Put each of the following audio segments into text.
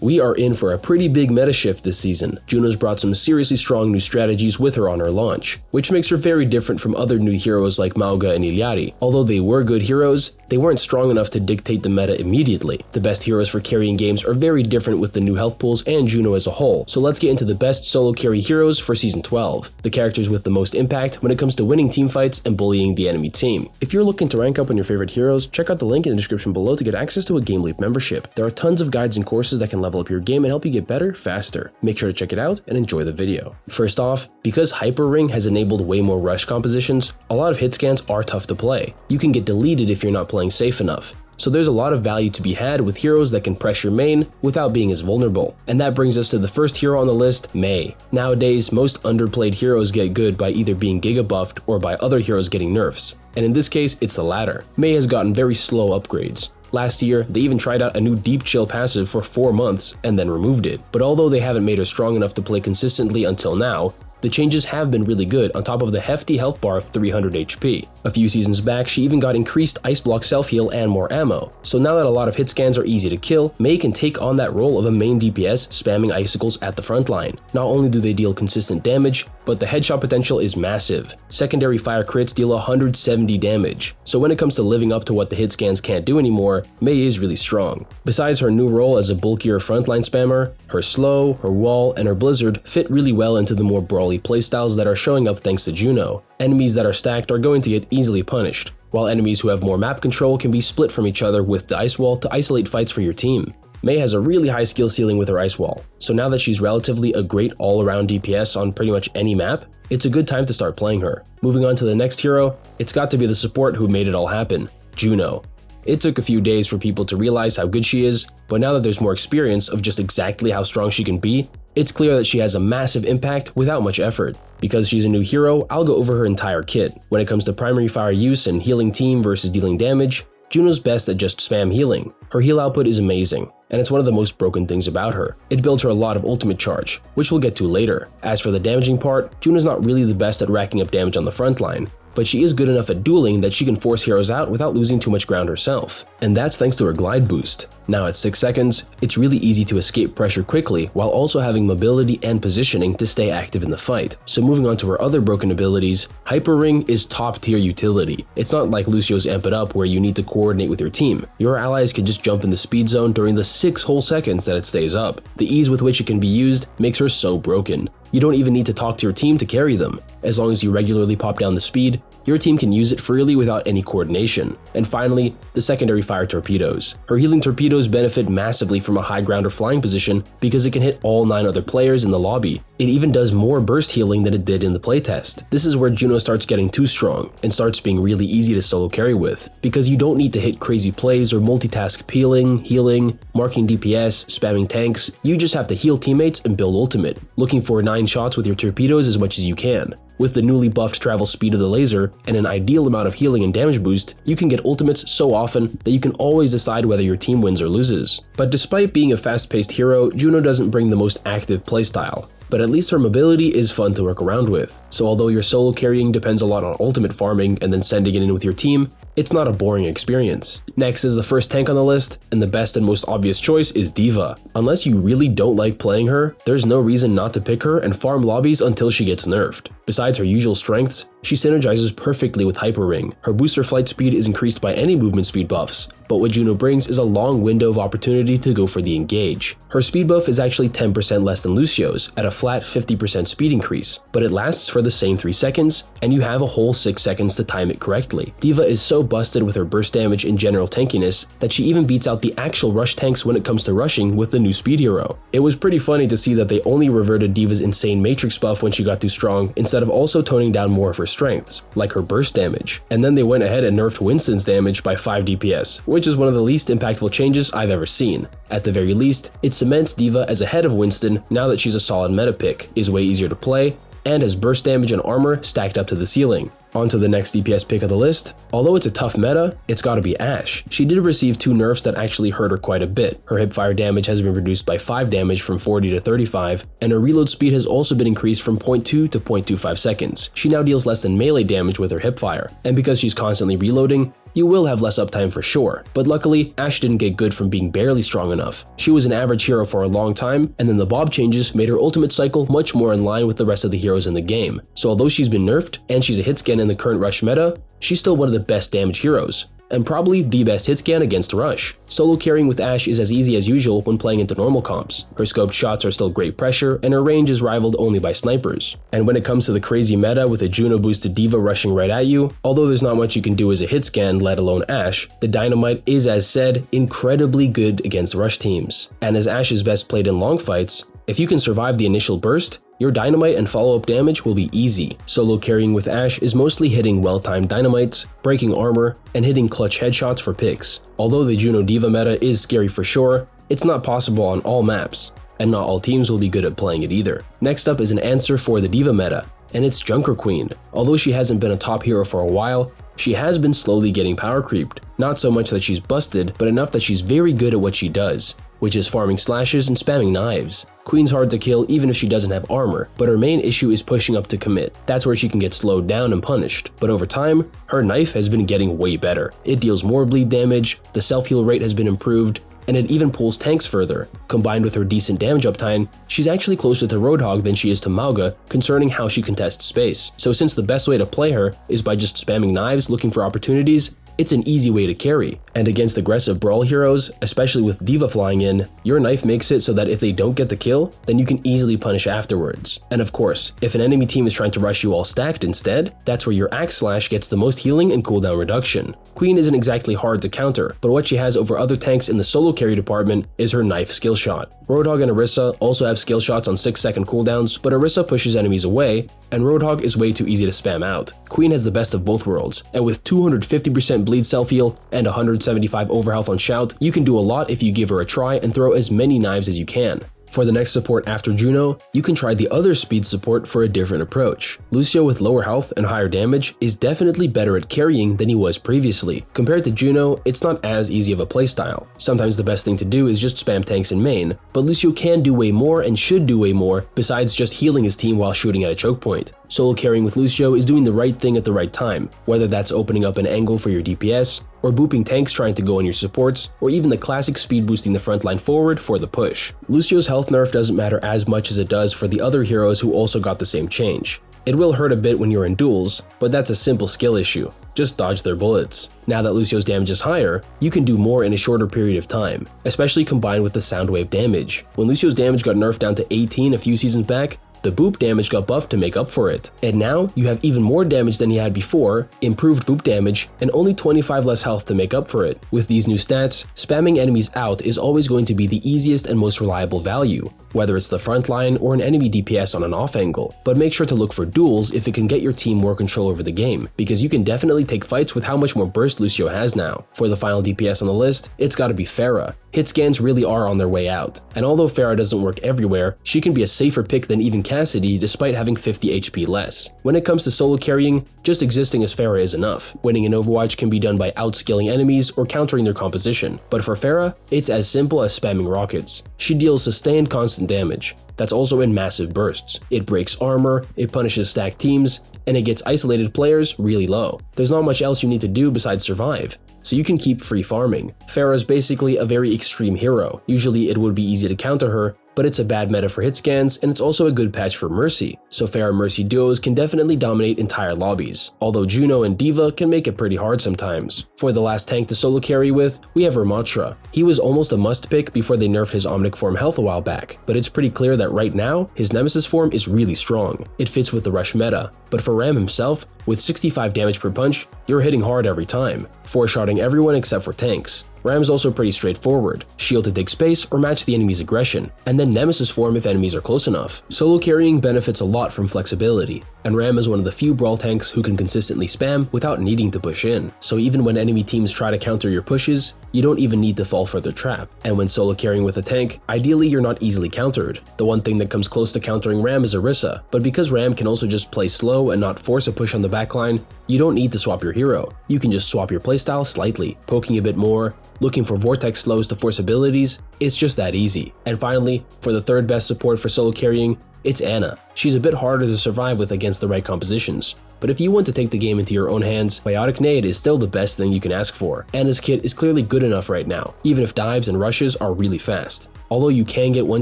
We are in for a pretty big meta shift this season. Juno's brought some seriously strong new strategies with her on her launch, which makes her very different from other new heroes like Mauga and Iliari. Although they were good heroes, they weren't strong enough to dictate the meta immediately. The best heroes for carrying games are very different with the new health pools and Juno as a whole, so let's get into the best solo carry heroes for Season 12, the characters with the most impact when it comes to winning teamfights and bullying the enemy team. If you're looking to rank up on your favorite heroes, check out the link in the description below to get access to a GameLeap membership. There are tons of guides and courses that can level up your game and help you get better, faster. Make sure to check it out and enjoy the video. First off, because Hyper Ring has enabled way more rush compositions, a lot of hit scans are tough to play. You can get deleted if you're not playing safe enough. So there's a lot of value to be had with heroes that can pressure main without being as vulnerable. And that brings us to the first hero on the list, Mei. Nowadays, most underplayed heroes get good by either being giga buffed or by other heroes getting nerfs. And in this case, it's the latter. Mei has gotten very slow upgrades. Last year, they even tried out a new Deep Chill passive for 4 months and then removed it. But although they haven't made her strong enough to play consistently until now, the changes have been really good on top of the hefty health bar of 300 HP. A few seasons back, she even got increased Ice Block self-heal and more ammo. So now that a lot of hit scans are easy to kill, Mei can take on that role of a main DPS spamming icicles at the front line. Not only do they deal consistent damage, but the headshot potential is massive. Secondary fire crits deal 170 damage. So when it comes to living up to what the hit scans can't do anymore, Mei is really strong. Besides her new role as a bulkier frontline spammer, her slow, her wall, and her blizzard fit really well into the more brawly playstyles that are showing up thanks to Juno. Enemies that are stacked are going to get easily punished, while enemies who have more map control can be split from each other with the ice wall to isolate fights for your team. Mei has a really high skill ceiling with her ice wall, so now that she's relatively a great all-around DPS on pretty much any map, it's a good time to start playing her. Moving on to the next hero, it's got to be the support who made it all happen, Juno. It took a few days for people to realize how good she is, but now that there's more experience of just exactly how strong she can be, it's clear that she has a massive impact without much effort. Because she's a new hero, I'll go over her entire kit. When it comes to primary fire use and healing team versus dealing damage, Juno's best at just spam healing. Her heal output is amazing, and it's one of the most broken things about her. It builds her a lot of ultimate charge, which we'll get to later. As for the damaging part, Juno's not really the best at racking up damage on the front line, but she is good enough at dueling that she can force heroes out without losing too much ground herself. And that's thanks to her glide boost. Now at 6 seconds, it's really easy to escape pressure quickly while also having mobility and positioning to stay active in the fight. So moving on to her other broken abilities, Hyper Ring is top tier utility. It's not like Lucio's Amp It Up where you need to coordinate with your team. Your allies can just jump in the speed zone during the 6 whole seconds that it stays up. The ease with which it can be used makes her so broken. You don't even need to talk to your team to carry them. As long as you regularly pop down the speed, your team can use it freely without any coordination. And finally, the secondary fire torpedoes. Her healing torpedoes benefit massively from a high ground or flying position because it can hit all 9 other players in the lobby. It even does more burst healing than it did in the playtest. This is where Juno starts getting too strong and starts being really easy to solo carry with, because you don't need to hit crazy plays or multitask peeling, healing, marking DPS, spamming tanks. You just have to heal teammates and build ultimate, looking for 9 shots with your torpedoes as much as you can. With the newly buffed travel speed of the laser and an ideal amount of healing and damage boost, you can get ultimates so often that you can always decide whether your team wins or loses. But despite being a fast-paced hero, Juno doesn't bring the most active playstyle. But at least her mobility is fun to work around with. So although your solo carrying depends a lot on ultimate farming and then sending it in with your team, it's not a boring experience. Next is the first tank on the list, and the best and most obvious choice is D.Va. Unless you really don't like playing her, there's no reason not to pick her and farm lobbies until she gets nerfed. Besides her usual strengths, she synergizes perfectly with Hyper Ring. Her booster flight speed is increased by any movement speed buffs, but what Juno brings is a long window of opportunity to go for the engage. Her speed buff is actually 10% less than Lucio's at a flat 50% speed increase, but it lasts for the same 3 seconds, and you have a whole 6 seconds to time it correctly. D.Va is so busted with her burst damage and general tankiness that she even beats out the actual rush tanks when it comes to rushing with the new speed hero. It was pretty funny to see that they only reverted D.Va's insane matrix buff when she got too strong instead of also toning down more of her strengths, like her burst damage. And then they went ahead and nerfed Winston's damage by 5 DPS, which is one of the least impactful changes I've ever seen. At the very least, it cements D.Va as ahead of Winston now that she's a solid meta pick, is way easier to play, and has burst damage and armor stacked up to the ceiling. On to the next DPS pick of the list. Although it's a tough meta, it's gotta be Ashe. She did receive 2 nerfs that actually hurt her quite a bit. Her hipfire damage has been reduced by 5 damage from 40 to 35, and her reload speed has also been increased from 0.2 to 0.25 seconds. She now deals less than melee damage with her hipfire, and because she's constantly reloading, you will have less uptime for sure, but luckily, Ashe didn't get good from being barely strong enough. She was an average hero for a long time, and then the Bob changes made her ultimate cycle much more in line with the rest of the heroes in the game. So although she's been nerfed, and she's a hit scan in the current Rush meta, she's still one of the best damage heroes, and probably the best hit scan against Rush. Solo carrying with Ashe is as easy as usual when playing into normal comps. Her scoped shots are still great pressure, and her range is rivaled only by snipers. And when it comes to the crazy meta with a Juno boosted diva rushing right at you, although there's not much you can do as a hit scan, let alone Ashe, the Dynamite is, as said, incredibly good against Rush teams. And as Ashe is best played in long fights, if you can survive the initial burst, your Dynamite and follow-up damage will be easy. Solo carrying with Ashe is mostly hitting well-timed Dynamites, breaking armor, and hitting clutch headshots for picks. Although the Juno Diva meta is scary for sure, it's not possible on all maps, and not all teams will be good at playing it either. Next up is an answer for the Diva meta, and it's Junker Queen. Although she hasn't been a top hero for a while, she has been slowly getting power creeped. Not so much that she's busted, but enough that she's very good at what she does, which is farming slashes and spamming knives. Queen's hard to kill even if she doesn't have armor, but her main issue is pushing up to commit. That's where she can get slowed down and punished. But over time, her knife has been getting way better. It deals more bleed damage, the self-heal rate has been improved, and it even pulls tanks further. Combined with her decent damage uptime, she's actually closer to Roadhog than she is to Mauga concerning how she contests space. So since the best way to play her is by just spamming knives looking for opportunities, it's an easy way to carry. And against aggressive brawl heroes, especially with Diva flying in, your knife makes it so that if they don't get the kill, then you can easily punish afterwards. And of course, if an enemy team is trying to rush you all stacked instead, that's where your Axe Slash gets the most healing and cooldown reduction. Queen isn't exactly hard to counter, but what she has over other tanks in the solo carry department is her knife skill shot. Roadhog and Orisa also have skill shots on 6-second cooldowns, but Orisa pushes enemies away, and Roadhog is way too easy to spam out. Queen has the best of both worlds, and with 250% bleed self-heal and 175 overhealth on Shout, you can do a lot if you give her a try and throw as many knives as you can. For the next support after Juno, you can try the other speed support for a different approach. Lucio with lower health and higher damage is definitely better at carrying than he was previously. Compared to Juno, it's not as easy of a playstyle. Sometimes the best thing to do is just spam tanks in main, but Lucio can do way more and should do way more besides just healing his team while shooting at a choke point. Solo carrying with Lucio is doing the right thing at the right time, whether that's opening up an angle for your DPS, or booping tanks trying to go on your supports, or even the classic speed boosting the front line forward for the push. Lucio's health nerf doesn't matter as much as it does for the other heroes who also got the same change. It will hurt a bit when you're in duels, but that's a simple skill issue. Just dodge their bullets. Now that Lucio's damage is higher, you can do more in a shorter period of time, especially combined with the sound wave damage. When Lucio's damage got nerfed down to 18 a few seasons back, the boop damage got buffed to make up for it. And now, you have even more damage than he had before, improved boop damage, and only 25 less health to make up for it. With these new stats, spamming enemies out is always going to be the easiest and most reliable value, whether it's the front line or an enemy DPS on an off angle. But make sure to look for duels if it can get your team more control over the game, because you can definitely take fights with how much more burst Lucio has now. For the final DPS on the list, it's gotta be Pharah. Hit scans really are on their way out, and although Pharah doesn't work everywhere, she can be a safer pick than even Cassidy despite having 50 HP less. When it comes to solo carrying, just existing as Pharah is enough. Winning in Overwatch can be done by outskilling enemies or countering their composition, but for Pharah, it's as simple as spamming rockets. She deals sustained constant damage. That's also in massive bursts. It breaks armor, it punishes stacked teams, and it gets isolated players really low. There's not much else you need to do besides survive, so you can keep free farming. Pharah is basically a very extreme hero. Usually it would be easy to counter her, but it's a bad meta for hit scans, and it's also a good patch for Mercy, so Pharah Mercy duos can definitely dominate entire lobbies, although Juno and Diva can make it pretty hard sometimes. For the last tank to solo carry with, we have Ramattra. He was almost a must pick before they nerfed his Omnic form health a while back, but it's pretty clear that right now, his Nemesis form is really strong. It fits with the Rush meta, but for Ram himself, with 65 damage per punch, you're hitting hard every time, four-shotting everyone except for tanks. Ram's also pretty straightforward, shield to dig space or match the enemy's aggression, and then Nemesis form if enemies are close enough. Solo carrying benefits a lot from flexibility, and Ram is one of the few brawl tanks who can consistently spam without needing to push in, so even when enemy teams try to counter your pushes, you don't even need to fall for their trap. And when solo carrying with a tank, ideally you're not easily countered. The one thing that comes close to countering Ram is Orisa, but because Ram can also just play slow and not force a push on the backline, you don't need to swap your hero. You can just swap your playstyle slightly, poking a bit more, looking for vortex slows to force abilities. It's just that easy. And finally, for the third best support for solo carrying, It's Ana. She's a bit harder to survive with against the right compositions, but if you want to take the game into your own hands, Biotic Nade is still the best thing you can ask for. Ana's kit is clearly good enough right now, even if dives and rushes are really fast. Although you can get one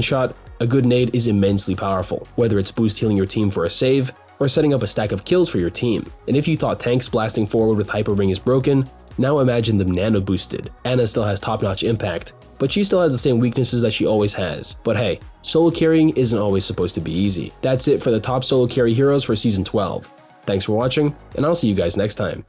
shot, a good nade is immensely powerful, whether it's boost healing your team for a save, or setting up a stack of kills for your team. And if you thought tanks blasting forward with Hyper Ring is broken, now imagine them nano boosted. Ana still has top-notch impact, but she still has the same weaknesses that she always has. But hey, solo carrying isn't always supposed to be easy. That's it for the top solo carry heroes for Season 12. Thanks for watching, and I'll see you guys next time.